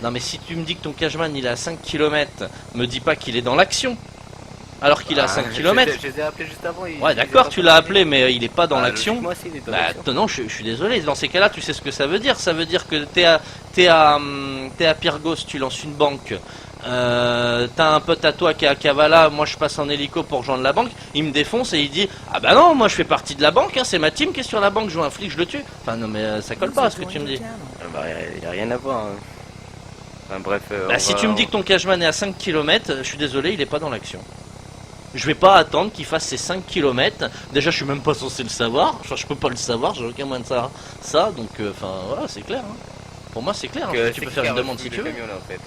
Non mais si tu me dis que ton cageman il est à 5 km, me dis pas qu'il est dans l'action. Alors qu'il est à 5 km. Je les ai appelés juste avant. Ouais Ils étaient d'accord, en tu train de l'as parler. appelé mais il est pas dans Bah, l'action. logiquement, si, il est dans Bah l'action. non, je suis désolé. Dans ces cas-là, tu sais ce que ça veut dire. Ça veut dire que t'es à Pyrgos, tu lances une banque. T'as un pote à toi qui est à Kavala, moi je passe en hélico pour rejoindre la banque, il me défonce et il dit ah bah non moi je fais partie de la banque, hein, c'est ma team qui est sur la banque, je vois un flic, je le tue. Enfin non mais ça colle pas à ce que tu me dis. Bah, y a rien à voir. Hein. Enfin, bref, Bah si tu me dis que ton cageman est à 5 km, je suis désolé, il est pas dans l'action. Je vais pas attendre qu'il fasse ses 5 km. Déjà, je suis même pas censé le savoir. Enfin, je peux pas le savoir, j'ai aucun moyen de savoir ça. Donc, enfin, voilà, c'est clair. Hein. Pour moi, c'est clair. Hein. Tu peux faire une demande si tu veux. Camion, là, en fait.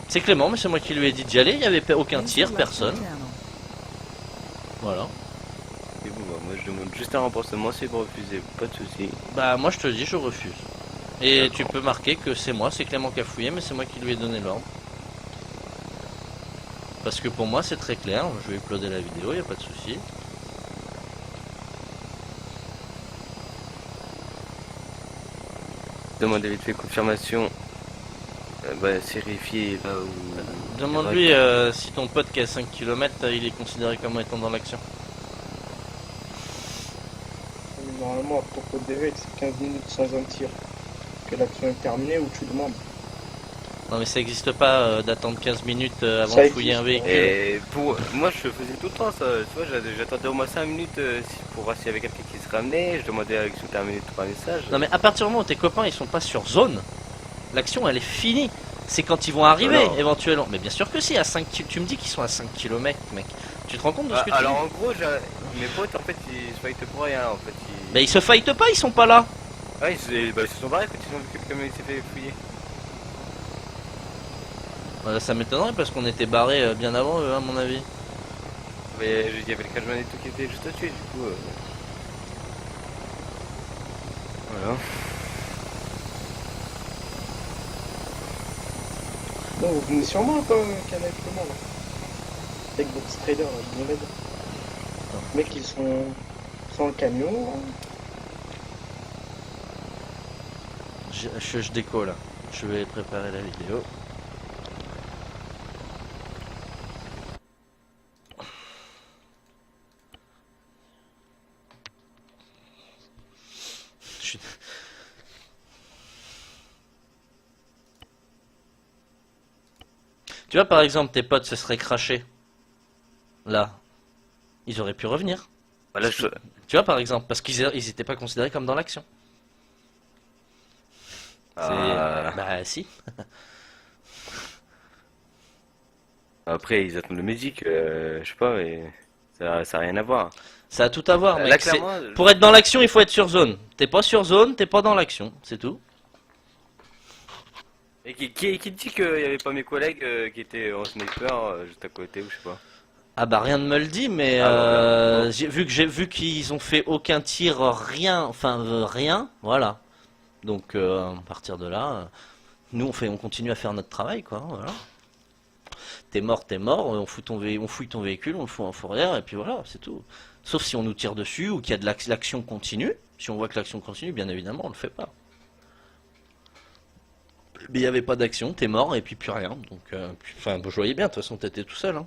C'est Clément, mais c'est moi qui lui ai dit d'y aller. Il n'y avait aucun tir, personne. Voilà. Et bon, bah, moi je demande juste un remboursement si vous refusez, pas de soucis. Bah, moi, je te dis, je refuse. Et tu peux marquer que c'est moi, c'est Clément qui a fouillé, mais c'est moi qui lui ai donné l'ordre. Parce que pour moi, c'est très clair. Je vais uploader la vidéo, il n'y a pas de souci. Demandez vite fait confirmation. Bah, vérifier là où. Demande-lui si ton pote qui est à 5 km, il est considéré comme étant dans l'action. Normalement, à propos des règles, c'est 15 minutes sans un tir. Que l'action est terminée ou tu demandes. Non mais ça n'existe pas d'attendre 15 minutes avant Ça de fouiller un véhicule. Et pour moi je faisais tout le temps ça, tu vois, j'attendais au moins 5 minutes pour voir s'il y avait quelqu'un qui se ramenait, je demandais à l'action terminée de 3 messages. Non mais à partir du moment où tes copains ils sont pas sur zone, l'action elle est finie. C'est quand ils vont arriver Non. éventuellement. Mais bien sûr que si, à 5 tu me dis qu'ils sont à 5 km mec. Tu te rends compte de ce que tu alors dis? en gros, mes potes en fait ils se fightent pour rien en fait. Bah ils se fightent pas, ils sont pas là. Ouais, ils se sont barrés quand ils ont vu que le camion il s'est fait fouiller. Voilà, ça m'étonnerait parce qu'on était barré bien avant eux à mon avis. Mais il y avait le camion et tout qui était juste au-dessus du coup. Voilà. Bon, vous venez sur moi quand avec le monde. Avec votre trader, là, je vous l'aide. Les mecs, ils sont sans le camion. Je déco là. Je vais préparer la vidéo. Je suis- Tu vois par exemple tes potes se seraient crachés. Là. Ils auraient pu revenir. Voilà, je... Tu vois par exemple, parce qu'ils étaient pas considérés comme dans l'action. Bah si. Après ils attendent le médic, je sais pas, mais ça a rien à voir. Ça a tout à voir, Là mec. clairement, Pour être dans l'action, il faut être sur zone. T'es pas sur zone, t'es pas dans l'action. C'est tout. et qui dit qu'il y avait pas mes collègues qui étaient en sniper juste à côté ou je sais pas. Ah bah rien ne me le dit, mais Ah, voilà. j'ai vu qu'ils ont fait aucun tir, rien, enfin rien, voilà. Donc à partir de là, nous on continue à faire notre travail, quoi. Voilà. T'es mort, on fouille ton véhicule, on le fout en fourrière, et puis voilà, c'est tout. Sauf si on nous tire dessus ou qu'il y a de l'action continue. Si on voit que l'action continue, bien évidemment, on le fait pas. Mais il n'y avait pas d'action, t'es mort, et puis plus rien. Donc, enfin, je voyais bien, de toute façon, t'étais tout seul. Hein.